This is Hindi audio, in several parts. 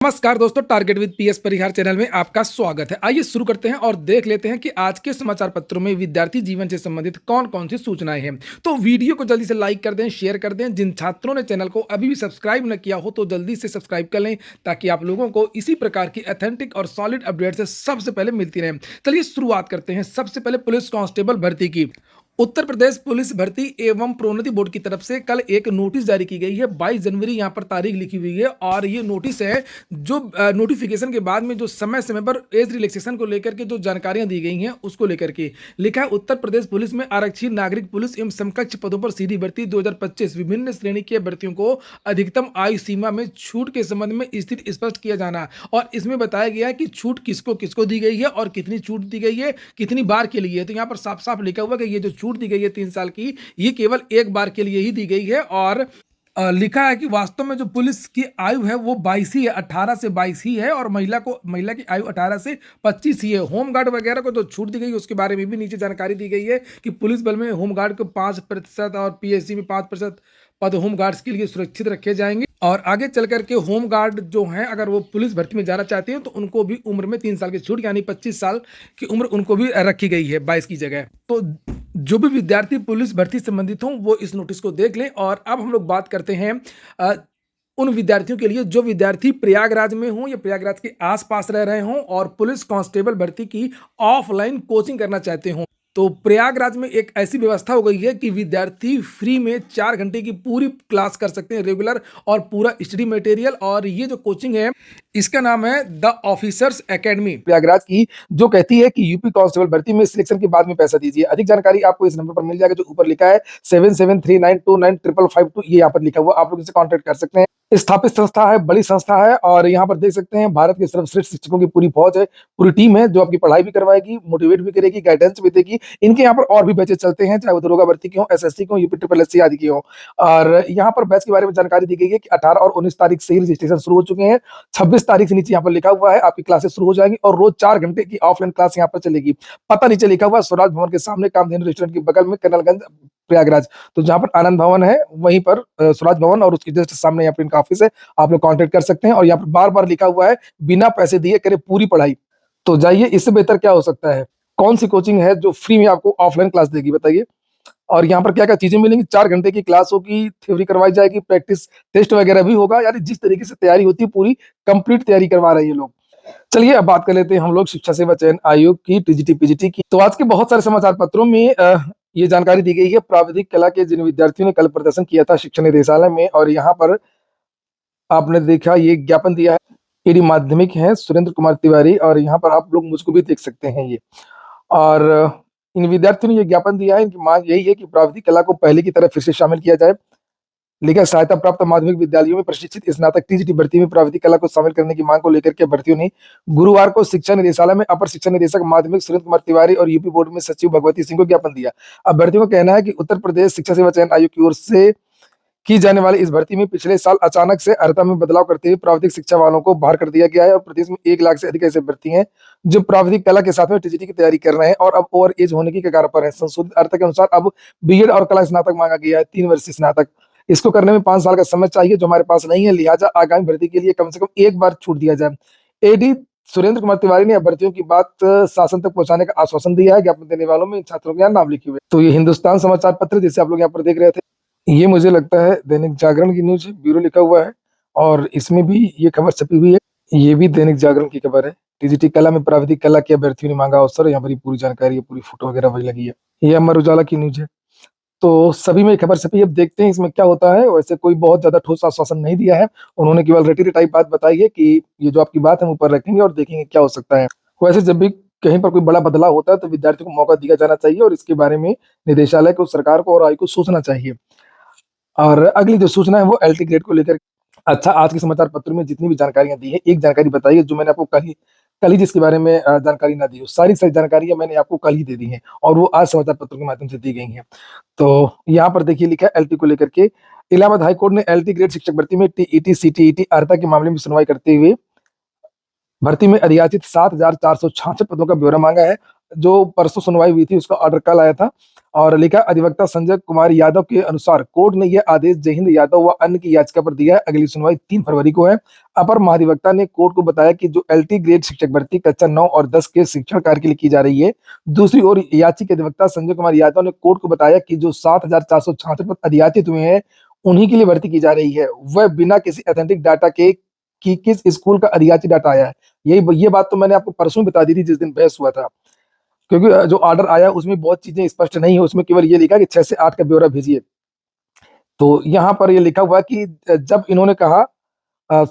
नमस्कार दोस्तों, target with PS Parihar channel में आपका स्वागत है। आइए शुरू करते हैं और देख लेते हैं कि आज के समाचार पत्रों में विद्यार्थी जीवन से संबंधित कौन-कौन सी सूचनाएं हैं। तो वीडियो को जल्दी से लाइक कर दें, शेयर कर दें। जिन छात्रों ने चैनल को अभी भी सब्सक्राइब न किया हो तो जल्दी से सब्सक्राइब कर लें, ताकि आप लोगों को इसी प्रकार की ऑथेंटिक और सॉलिड अपडेट्स सबसे पहले मिलती रहें। चलिए शुरुआत करते हैं। सबसे पहले पुलिस कांस्टेबल भर्ती की। उत्तर प्रदेश पुलिस भर्ती एवं प्रोन्नति बोर्ड की तरफ से कल एक नोटिस जारी की गई है। 22 जनवरी यहाँ पर तारीख लिखी हुई है और ये नोटिस है जो नोटिफिकेशन के बाद में जो समय समय पर एज रिलैक्सेशन को लेकर के जो जानकारियां दी गई हैं उसको लेकर के लिखा है। उत्तर प्रदेश पुलिस में आरक्षित नागरिक पुलिस एवं समकक्ष पदों पर सीधी भर्ती 2025 विभिन्न श्रेणी के भर्तियों को अधिकतम आयु सीमा में छूट के संबंध में स्थिति स्पष्ट किया जाना। और इसमें बताया गया है कि छूट किसको किसको दी गई है और कितनी छूट दी गई है, कितनी बार के लिए। तो यहाँ पर साफ साफ लिखा हुआ है कि ये जो छूट दी गई है 3 साल की, ये केवल एक बार के लिए ही दी गई है। और लिखा है कि वास्तव में जो पुलिस की आयु है वो 22 ही है, 18 से 22 ही है और महिला की आयु 18 से 25 ही है। होमगार्ड वगैरह को जो छूट दी गई है उसके बारे में भी नीचे जानकारी दी गई है कि पुलिस बल में होमगार्ड को 5% और पीएससी में 5% पद होमगार्ड्स के लिए सुरक्षित रखे जाएंगे। और आगे चल करके होमगार्ड जो हैं अगर वो पुलिस भर्ती में जाना चाहते हैं तो उनको भी उम्र में 3 साल की छूट, यानी 25 साल की उम्र उनको भी रखी गई है 22 की जगह। तो जो भी विद्यार्थी पुलिस भर्ती से संबंधित हों वो इस नोटिस को देख लें। और अब हम लोग बात करते हैं उन विद्यार्थियों के लिए जो विद्यार्थी प्रयागराज में हों या प्रयागराज के आसपास रह रहे हों और पुलिस कांस्टेबल भर्ती की ऑफलाइन कोचिंग करना चाहते हों। तो प्रयागराज में एक ऐसी व्यवस्था हो गई है कि विद्यार्थी फ्री में 4 घंटे की पूरी क्लास कर सकते हैं, रेगुलर और पूरा स्टडी मटेरियल। और ये जो कोचिंग है इसका नाम है द ऑफिसर्स एकेडमी प्रयागराज की, जो कहती है कि यूपी कांस्टेबल भर्ती में सिलेक्शन के बाद में पैसा दीजिए। अधिक जानकारी आपको इस नंबर पर मिल जाएगा जो ऊपर लिखा है 7739295552। ये यहाँ पर लिखा हुआ, आप लोग इसे कॉन्टेक्ट कर सकते हैं। स्थापित संस्था है, बड़ी संस्था है और यहाँ पर देख सकते हैं भारत के सर्वश्रेष्ठ शिक्षकों की पूरी फौज है, पूरी टीम है जो आपकी पढ़ाई भी करवाएगी, मोटिवेट भी करेगी, गाइडेंस भी देगी। इनके यहाँ पर और भी बैचेस चलते हैं, चाहे वो दरोगा भर्ती की हो, एसएससी की हो, यूपी ट्रिपल एससी आदि की हो। और यहाँ पर बैच के बारे में जानकारी दी गई है कि 18 और 19 तारीख से ही रजिस्ट्रेशन शुरू हो चुके हैं। 26 तारीख से नीचे यहाँ पर लिखा हुआ है आपकी क्लासेस शुरू हो जाएंगी और रोज 4 घंटे की ऑफलाइन क्लास यहाँ पर चलेगी। पता नीचे लिखा हुआ है स्वराज भवन के सामने कामधेनु रेस्टोरेंट के बगल में कर्नलगंज प्रयागराज। तो जहाँ पर आनंद भवन है वहीं पर स्वराज भवन और उसके जस्ट सामने यहाँ पर इनका ऑफिस है, आप लोग कांटेक्ट कर सकते हैं। और यहाँ पर बार बार लिखा हुआ है बिना पैसे दिए करे पूरी पढ़ाई। तो जाइए, इससे बेहतर क्या हो सकता है। कौन सी कोचिंग है जो फ्री में आपको ऑफलाइन क्लास देगी बताइए। और यहाँ पर क्या क्या चीजें मिलेंगी, 4 घंटे की क्लास होगी, थ्योरी करवाई जाएगी, प्रैक्टिस टेस्ट वगैरह भी होगा। यानी जिस तरीके से तैयारी होती है पूरी कंप्लीट तैयारी करवा रहे हैं ये लोग। चलिए अब बात कर लेते हैं हम लोग शिक्षा सेवा चयन आयोग की, टीजीटी पीजीटी की। तो आज के बहुत सारे समाचार पत्रों में ये जानकारी दी गई है। प्राविधिक कला के जिन विद्यार्थियों ने कल प्रदर्शन किया था शिक्षा निदेशालय में, और यहाँ पर आपने देखा ये ज्ञापन दिया है, एडी माध्यमिक है सुरेंद्र कुमार तिवारी, और यहाँ पर आप लोग मुझको भी देख सकते हैं ये। और इन विद्यार्थियों ने ये ज्ञापन दिया है, इनकी मांग यही है कि प्राविधिक कला को पहले की तरह फिर से शामिल किया जाए। लेकिन सहायता प्राप्त माध्यमिक विद्यालयों में प्रशिक्षित स्नातक टीजीटी भर्ती में प्राविधिक कला को शामिल करने की मांग को लेकर के भर्तियों ने गुरुवार को शिक्षा निदेशालय में अपर शिक्षा निदेशक माध्यमिक सुरेंद्र कुमार तिवारी और यूपी बोर्ड में सचिव भगवती सिंह को ज्ञापन दिया। अब भर्तियों का कहना है कि उत्तर प्रदेश शिक्षा सेवा चयन आयोग की ओर से की जाने वाली इस भर्ती में पिछले साल अचानक से अर्हता में बदलाव करते हुए प्राविधिक शिक्षा वालों को बाहर कर दिया गया है। और प्रदेश में 1 लाख से अधिक ऐसे भर्ती हैं जो प्राविधिक कला के साथ में टीजीटी की तैयारी कर रहे हैं और अब ओवर एज होने की कगार पर है। संशोधित अर्हता के अनुसार अब बीएड और कला स्नातक मांगा गया है, 3 वर्षीय स्नातक। इसको करने में 5 साल का समय चाहिए जो हमारे पास नहीं है, लिहाजा आगामी भर्ती के लिए कम से कम एक बार छूट दिया जाए। एडी सुरेंद्र कुमार तिवारी ने अभ्यर्थियों की बात शासन तक पहुंचाने का आश्वासन दिया है। ज्ञापन देने वालों में इन छात्रों के यहाँ नाम लिखे हुए। तो ये हिंदुस्तान समाचार पत्र जिसे आप लोग यहाँ पर देख रहे थे, ये मुझे लगता है दैनिक जागरण की न्यूज, ब्यूरो लिखा हुआ है और इसमें भी ये खबर छपी हुई है। ये भी दैनिक जागरण की खबर है। टीजीटी कला में प्राविधिक कला के अभ्यर्थियों ने मांगा अवसर। यहाँ पर ये पूरी जानकारी है, पूरी फोटो वगैरह वही लगी है। ये अमर उजाला की न्यूज है। तो सभी में खबर छपी है। अब देखते हैं इसमें क्या होता है। वैसे कोई बहुत ज्यादा ठोस आश्वासन नहीं दिया है, उन्होंने केवल रटी टाइप बात बताई है कि ये जो आपकी बात है हम ऊपर रखेंगे और देखेंगे क्या हो सकता है। वैसे जब भी कहीं पर कोई बड़ा बदलाव होता है तो विद्यार्थियों को मौका दिया जाना चाहिए और इसके बारे में निदेशालय को, सरकार को और आयोग को सोचना चाहिए। और अगली जो सूचना है वो एलटी ग्रेड को लेकर। अच्छा, आज के समाचार पत्र में जितनी भी जानकारियां दी है, एक जानकारी बताइए जो मैंने आपको कल ही जिसके बारे में जानकारी ना दी हो, सारी जानकारियां मैंने आपको कल ही दे दी हैं और वो आज समाचार पत्रों के माध्यम से दी गई हैं। तो यहाँ पर देखिए लिखा है एलटी को लेकर के, इलाहाबाद हाईकोर्ट ने एलटी ग्रेड शिक्षक भर्ती में टीईटी सीटीईटी अर्हता के मामले में सुनवाई करते हुए भर्ती में अधियाचित 7,466 पदों का ब्यौरा मांगा है। जो परसों सुनवाई हुई थी उसका ऑर्डर कल आया था और लिखा अधिवक्ता संजय कुमार यादव के अनुसार कोर्ट ने यह आदेश जयहिंद यादव व अन्य की याचिका पर दिया है। अगली सुनवाई 3 फरवरी को है। अपर महाधिवक्ता ने कोर्ट को बताया कि जो एलटी ग्रेड शिक्षक भर्ती कक्षा 9 और 10 के शिक्षण कार्य के लिए की जा रही है। दूसरी ओर याचिका अधिवक्ता संजय कुमार यादव ने कोर्ट को बताया कि जो 7,466 पद अधियाचित हुए हैं उन्हीं के लिए भर्ती की जा रही है। वह बिना किसी ऑथेंटिक डाटा के कि किस स्कूल का अधियाचित डाटा आया है। ये बात तो मैंने आपको परसों बता दी थी जिस दिन बहस हुआ था, क्योंकि जो ऑर्डर आया उसमें बहुत चीजें स्पष्ट नहीं है। उसमें केवल ये लिखा कि 6 से 8 का ब्यौरा भेजिए। तो यहाँ पर ये लिखा हुआ कि जब इन्होंने कहा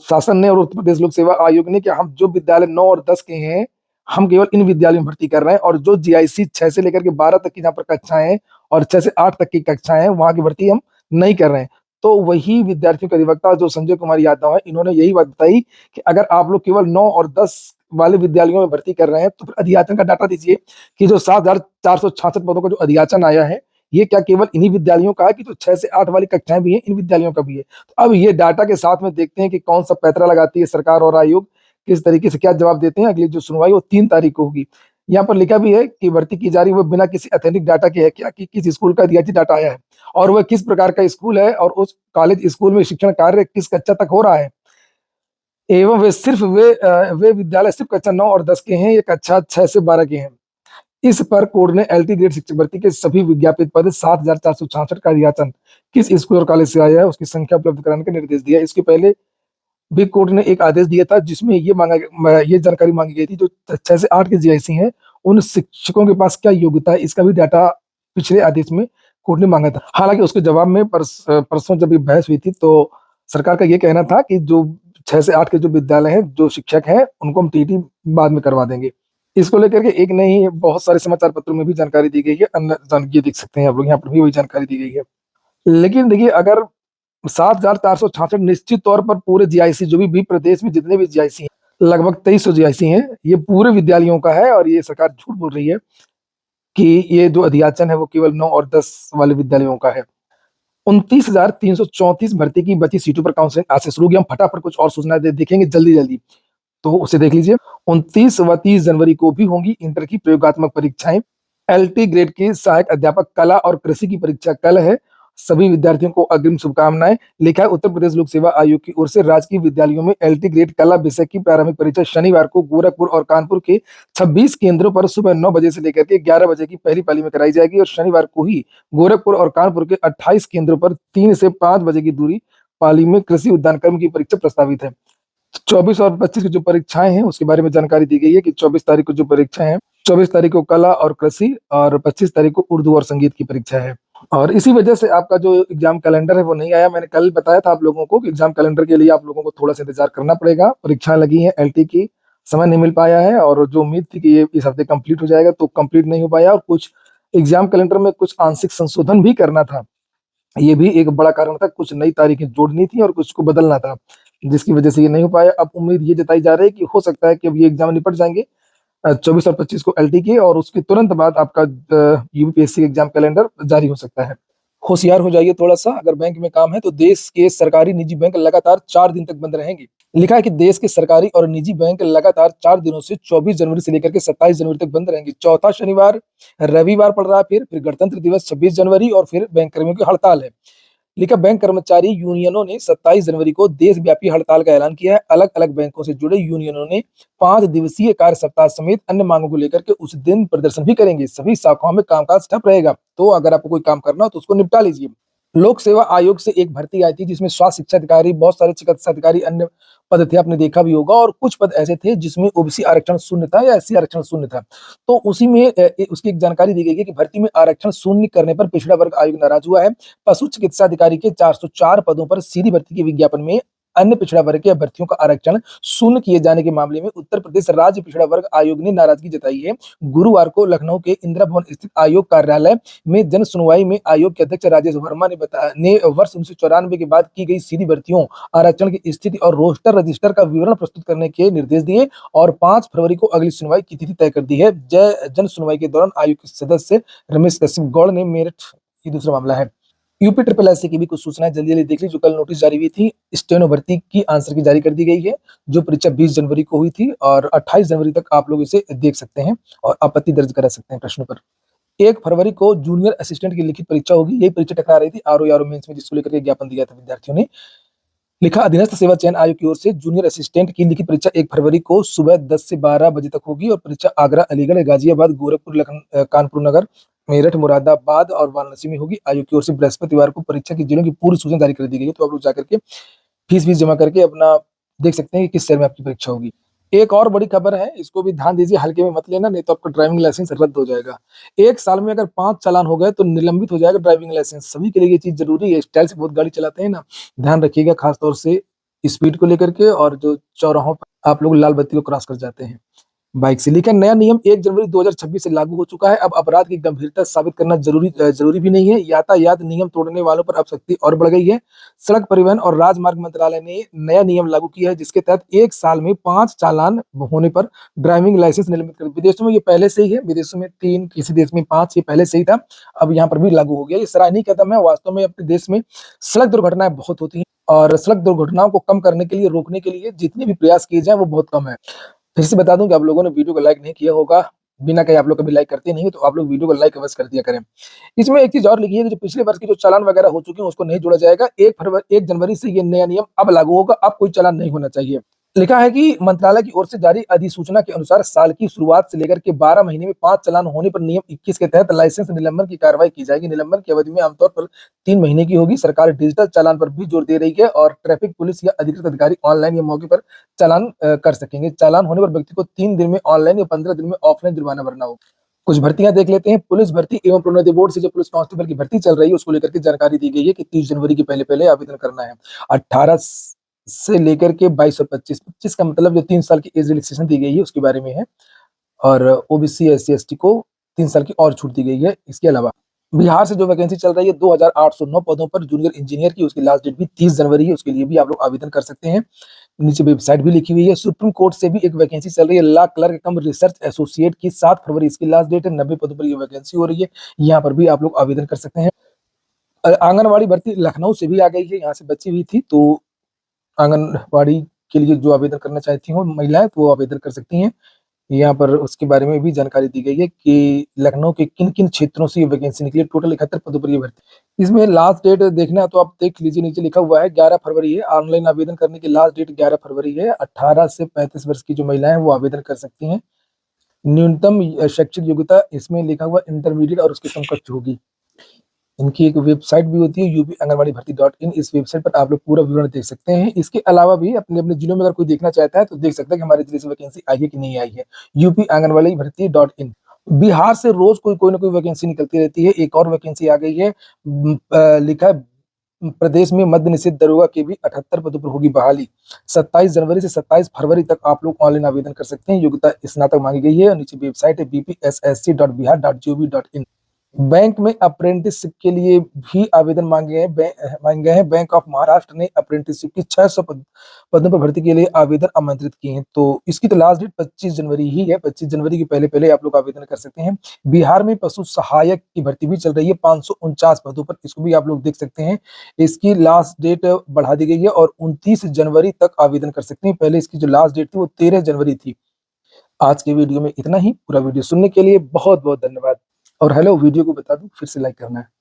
शासन ने और उत्तर प्रदेश लोक सेवा आयोग ने कि हम जो विद्यालय 9 और 10 के हैं हम केवल इन विद्यालयों में भर्ती कर रहे हैं, और जो जीआईसी 6 से लेकर के 12 तक की जहाँ पर कक्षाएं हैं और 6 से 8 तक की कक्षाएं हैं वहां की भर्ती हम नहीं कर रहे हैं। तो वही विद्यार्थियों के अधिवक्ता जो संजय कुमार यादव है इन्होंने यही बात बताई कि अगर आप लोग केवल 9 और 10 वाले विद्यालयों में भर्ती कर रहे हैं तो फिर अधियाचन का डाटा दीजिए कि जो 7,466 पदों का जो अधियाचन आया है ये क्या केवल इन्हीं विद्यालयों का है कि जो 6 से 8 वाली कक्षाएं भी हैं इन विद्यालयों का भी है। तो अब ये डाटा के साथ में देखते हैं कि कौन सा पैंतरा लगाती है सरकार और आयोग, किस तरीके से क्या जवाब देते हैं। अगली जो सुनवाई वो 3 तारीख को होगी। यहाँ पर लिखा भी है कि भर्ती की जा रही है वो बिना किसी ऑथेंटिक डाटा के है क्या कि किस स्कूल का दिया डाटा आया है और वह किस प्रकार का स्कूल है और उस कॉलेज स्कूल में शिक्षण कार्य किस कक्षा तक हो रहा है एवं वे विद्यालय सिर्फ कक्षा 9 और 10 के हैं या कक्षा 6 से 12 के हैं। इस पर कोर्ट ने एलटी ग्रेड शिक्षक भर्ती के सभी विज्ञापित पद 7,466 का अधियाचन किस स्कूल और कॉलेज से आया है उसकी संख्या उपलब्ध कराने का निर्देश दिया। इसके पहले भी कोर्ट ने एक आदेश दिया था जिसमें ये जानकारी मांगी गई थी जो 6 से 8 के जीआईसी हैं उन शिक्षकों के पास क्या योग्यता है इसका भी डाटा पिछले आदेश में कोर्ट ने मांगा था। हालांकि उसके जवाब में परसों जब ये बहस हुई थी तो सरकार का ये कहना था कि जो 6 से 8 के जो विद्यालय हैं जो शिक्षक हैं उनको हम टीटी बाद में करवा देंगे। इसको लेकर के एक नहीं बहुत सारे समाचार पत्रों में भी जानकारी दी गई है। अन्य ये देख सकते हैं आप लोग यहाँ पर भी वही जानकारी दी गई है। लेकिन देखिए अगर 7,466 निश्चित तौर पर पूरे जीआईसी जो भी प्रदेश में जितने भी जीआईसी हैं लगभग 2300 जीआईसी हैं ये पूरे विद्यालयों का है और ये सरकार झूठ बोल रही है कि ये जो अधियाचन है वो केवल 9 और 10 वाले विद्यालयों का है। 29,334 भर्ती की बची सीटों पर काउंसलिंग आज से शुरू होगी। हम फटाफट कुछ और सूचना देखेंगे जल्दी जल्दी, तो उसे देख लीजिए। 29 व 30 जनवरी को भी होंगी इंटर की प्रयोगात्मक परीक्षाएं। एलटी ग्रेड की सहायक अध्यापक कला और कृषि की परीक्षा कल है। सभी विद्यार्थियों को अग्रिम शुभकामनाएं। लिखा है उत्तर प्रदेश लोक सेवा आयोग की ओर से राजकीय विद्यालयों में एलटी ग्रेड कला विषय की प्रारंभिक परीक्षा शनिवार को गोरखपुर और कानपुर के 26 केंद्रों पर सुबह 9 बजे से लेकर के 11 बजे की पहली पाली में कराई जाएगी और शनिवार को ही गोरखपुर और कानपुर के 28 केंद्रों पर 3 से 5 बजे की दूरी पाली में कृषि उद्यान कर्म की परीक्षा प्रस्तावित है। 24 और 25 की जो परीक्षाएं हैं उसके बारे में जानकारी दी गई है कि 24 तारीख को जो परीक्षाएं हैं 24 तारीख को कला और कृषि और 25 तारीख को उर्दू और संगीत की परीक्षा है। और इसी वजह से आपका जो एग्जाम कैलेंडर है वो नहीं आया। मैंने कल बताया था आप लोगों को कि एग्जाम कैलेंडर के लिए आप लोगों को थोड़ा सा इंतजार करना पड़ेगा। परीक्षाएं लगी हैं एलटी की, समय नहीं मिल पाया है और जो उम्मीद थी कि ये इस हफ्ते कंप्लीट हो जाएगा तो कंप्लीट नहीं हो पाया और कुछ एग्जाम कैलेंडर में कुछ आंशिक संशोधन भी करना था। ये भी एक बड़ा कारण था, कुछ नई तारीखें जोड़नी थी और कुछ को बदलना था जिसकी वजह से ये नहीं हो पाया। अब उम्मीद ये जताई जा रही है कि हो सकता है कि अब ये एग्जाम निपट जाएंगे 24 और 25 को एलटी के और उसके तुरंत बाद आपका यूपीएससी एग्जाम कैलेंडर जारी हो सकता है। होशियार हो जाइए थोड़ा सा, अगर बैंक में काम है तो देश के सरकारी निजी बैंक लगातार 4 दिन तक बंद रहेंगे। लिखा है कि देश के सरकारी और निजी बैंक लगातार 4 दिनों से 24 जनवरी से लेकर के 27 जनवरी तक बंद रहेंगे। चौथा शनिवार रविवार पड़ रहा है, फिर गणतंत्र दिवस 26 जनवरी और फिर बैंक कर्मियों की हड़ताल है। लिखा बैंक कर्मचारी यूनियनों ने 27 जनवरी को देशव्यापी हड़ताल का ऐलान किया है। अलग अलग बैंकों से जुड़े यूनियनों ने 5 दिवसीय कार्य सप्ताह समेत अन्य मांगों को लेकर के उस दिन प्रदर्शन भी करेंगे। सभी शाखाओं में कामकाज ठप रहेगा, तो अगर आपको कोई काम करना हो तो उसको निपटा लीजिए। लोक सेवा आयोग से एक भर्ती आई थी जिसमें स्वास्थ्य शिक्षा अधिकारी, बहुत सारे चिकित्सा अधिकारी, अन्य पद थे, आपने देखा भी होगा। और कुछ पद ऐसे थे जिसमें ओबीसी आरक्षण शून्य था या एससी आरक्षण शून्य था। तो उसी में उसकी एक जानकारी दी गई है कि भर्ती में आरक्षण शून्य करने पर पिछड़ा वर्ग आयोग नाराज हुआ है। पशु चिकित्सा अधिकारी के 404 पदों पर सीधी भर्ती के विज्ञापन में अन्य पिछड़ा वर्ग के अभ्यर्थियों का आरक्षण शून्य किए जाने के मामले में उत्तर प्रदेश राज्य पिछड़ा वर्ग आयोग ने नाराजगी जताई है। गुरुवार को लखनऊ के इंदिरा भवन स्थित आयोग कार्यालय में जन सुनवाई में आयोग के अध्यक्ष राजेश वर्मा ने वर्ष 1994 के बाद की गई सीधी भर्तियों, आरक्षण की स्थिति और रोस्टर रजिस्टर का विवरण प्रस्तुत करने के निर्देश दिए और 5 फरवरी को अगली सुनवाई की तिथि तय कर दी है। जन सुनवाई के दौरान आयोग के सदस्य रमेश कश्यप गौड़ ने मेरठ, ये दूसरा मामला है, यूपी ट्रिपल एससी की भी कुछ सूचनाएं जल्दी देख ली। जो कल नोटिस जारी हुई थी, स्टेनो भर्ती की आंसर की जारी कर दी गई है। जो परीक्षा 20 जनवरी को हुई थी और 28 जनवरी तक आप लोग इसे देख सकते हैं और आपत्ति दर्ज करा सकते हैं प्रश्नों पर। 1 फरवरी को जूनियर असिस्टेंट की लिखित परीक्षा होगी। यही परीक्षा टकरा रही थी आरओ मेंस में, जिसको लेकर के ज्ञापन दिया था विद्यार्थियों ने। लिखा, अधीनस्थ सेवा चयन आयोग की ओर से जूनियर असिस्टेंट की लिखित परीक्षा 1 फरवरी को सुबह 10 से 12 बजे तक होगी और परीक्षा आगरा, अलीगढ़, गाजियाबाद, गोरखपुर, कानपुर नगर, मेरठ, मुरादाबाद और वाराणसी में होगी। आयोग की ओर से बृहस्पतिवार को परीक्षा की जिलों की पूरी सूचना जारी कर दी गई है। तो आप लोग जाकर के फीस जमा करके अपना देख सकते हैं कि किस शहर में आपकी परीक्षा होगी। एक और बड़ी खबर है, इसको भी ध्यान दीजिए, हल्के में मत लेना, नहीं तो आपका ड्राइविंग लाइसेंस रद्द हो जाएगा। 1 साल में अगर 5 चालान हो गए तो निलंबित हो जाएगा ड्राइविंग लाइसेंस। सभी के लिए ये चीज जरूरी है। स्टाइल से बहुत गाड़ी चलाते हैं ना, ध्यान रखिएगा, खासतौर से स्पीड को लेकर के, और जो चौराहों पर आप लोग लाल बत्ती को क्रॉस कर जाते हैं बाइक से। लेकिन नया नियम 1 जनवरी 2026 से लागू हो चुका है। अब अपराध की गंभीरता साबित करना जरूरी भी नहीं है। यातायात नियम तोड़ने वालों पर अब सख्ती और बढ़ गई है। सड़क परिवहन और राजमार्ग मंत्रालय ने नया नियम लागू किया है, जिसके तहत 1 साल में 5 चालान होने पर ड्राइविंग लाइसेंस निलंबित कर। विदेशों में ये पहले से ही है, विदेशों में 3, किसी देश में 5, ये पहले से ही था। अब यहाँ पर भी लागू हो गया। ये सराहनीय कदम है। वास्तव में अपने देश में सड़क दुर्घटनाएं बहुत होती हैं और सड़क दुर्घटनाओं को कम करने के लिए, रोकने के लिए जितने भी प्रयास किए जाए वो बहुत कम है। फिर से बता दूं कि आप लोगों ने वीडियो को लाइक नहीं किया होगा, बिना कहे आप लोग कभी लाइक करते नहीं हो, तो आप लोग वीडियो को लाइक अवश्य कर दिया करें। इसमें एक चीज और लिखी है कि जो पिछले वर्ष की जो चालान वगैरह हो चुके हैं उसको नहीं जोड़ा जाएगा। 1 जनवरी से ये नया नियम अब लागू होगा। अब कोई चालान नहीं होना चाहिए। लिखा है कि मंत्रालय की ओर से जारी अधिसूचना के अनुसार साल की शुरुआत से लेकर के 12 महीने में 5 चालान होने पर नियम 21 के तहत लाइसेंस निलंबन की कार्रवाई की जाएगी। निलंबन की अवधि में आमतौर पर 3 महीने की होगी। सरकार डिजिटल चालान पर भी जोर दे रही है और ट्रैफिक पुलिस या अधिकृत अधिकारी ऑनलाइन या मौके पर चालान कर सकेंगे। चालान होने पर व्यक्ति को 3 दिन में ऑनलाइन या 15 दिन में ऑफलाइन जुर्माना भरना होगा। कुछ भर्तियां देख लेते हैं। पुलिस भर्ती एवं प्रोन्नति बोर्ड से जो पुलिस कांस्टेबल की भर्ती चल रही है उसको लेकर के जानकारी दी गई है कि 30 जनवरी के पहले पहले आवेदन करना है। 18 से लेकर के 22 और 25 का मतलब जो 3 साल की एज रिलैक्सेशन दी गई है उसके बारे में है। और ओबीसी, एससी, एसटी को 3 साल की और छूट दी गई है। इसके अलावा बिहार से जो वैकेंसी चल रही है 2809 पदों पर जूनियर इंजीनियर की, उसकी लास्ट डेट भी 30 जनवरी है। उसके लिए भी आप लोग आवेदन कर सकते हैं। नीचे वेबसाइट भी लिखी हुई है। सुप्रीम कोर्ट से भी एक वैकेंसी चल रही है, लॉ क्लर्क कम रिसर्च एसोसिएट की, 7 फरवरी इसकी लास्ट डेट है। 90 पदों पर ये वैकेंसी हो रही है। यहाँ पर भी आप लोग आवेदन कर सकते हैं। आंगनबाड़ी भर्ती लखनऊ से भी आ गई है, यहाँ से बची हुई थी। तो आंगनबाड़ी के लिए जो आवेदन करना चाहती हो महिलाएं तो वो आवेदन कर सकती हैं। यहाँ पर उसके बारे में भी जानकारी दी गई है कि लखनऊ के किन किन क्षेत्रों से ये वैकेंसी निकली है। टोटल 71 पदों पर ये भर्ती। इसमें लास्ट डेट देखना है तो आप देख लीजिए, नीचे लिखा हुआ है 11 फरवरी है। ऑनलाइन आवेदन करने की लास्ट डेट 11 फरवरी है। 18 से 35 वर्ष की जो महिलाएं हैं वो आवेदन कर सकती हैं। न्यूनतम शैक्षिक योग्यता इसमें लिखा हुआ इंटरमीडिएट और उसके समकक्ष होगी। इनकी एक वेबसाइट भी होती है यूपी आंगनबाड़ी भर्ती .in। इस वेबसाइट पर आप लोग पूरा विवरण देख सकते हैं। इसके अलावा भी अपने अपने जिलों में अगर कोई देखना चाहता है तो देख सकता है कि हमारे जिले से वैकेंसी आई है कि नहीं आई है। यूपी आंगनबाड़ी भर्ती .in। बिहार से रोज कोई ना कोई वैकेंसी निकलती रहती है। एक और वैकेंसी आ गई है। लिखा है प्रदेश में मद्य निषेध दरोगा के भी 78 पदों पर होगी बहाली। 27 जनवरी से 27 फरवरी तक आप लोग ऑनलाइन आवेदन कर सकते हैं। योग्यता स्नातक मांगी गई है। नीचे वेबसाइट है bpssc.bihar.gov.in। बैंक में अप्रेंटिसशिप के लिए भी आवेदन मांगे गए हैं। बैंक ऑफ महाराष्ट्र ने अप्रेंटिसशिप की 600 पदों पर भर्ती के लिए आवेदन आमंत्रित किए हैं। तो इसकी तो लास्ट डेट 25 जनवरी ही है। 25 जनवरी के पहले पहले आप लोग आवेदन कर सकते हैं। बिहार में पशु सहायक की भर्ती भी चल रही है 549 पदों पर। इसको भी आप लोग देख सकते हैं। इसकी लास्ट डेट बढ़ा दी गई है और 29 जनवरी तक आवेदन कर सकते हैं। पहले इसकी जो लास्ट डेट थी वो 13 जनवरी थी। आज के वीडियो में इतना ही। पूरा वीडियो सुनने के लिए बहुत बहुत धन्यवाद। और हेलो, वीडियो को बता दूं, फिर से लाइक करना है।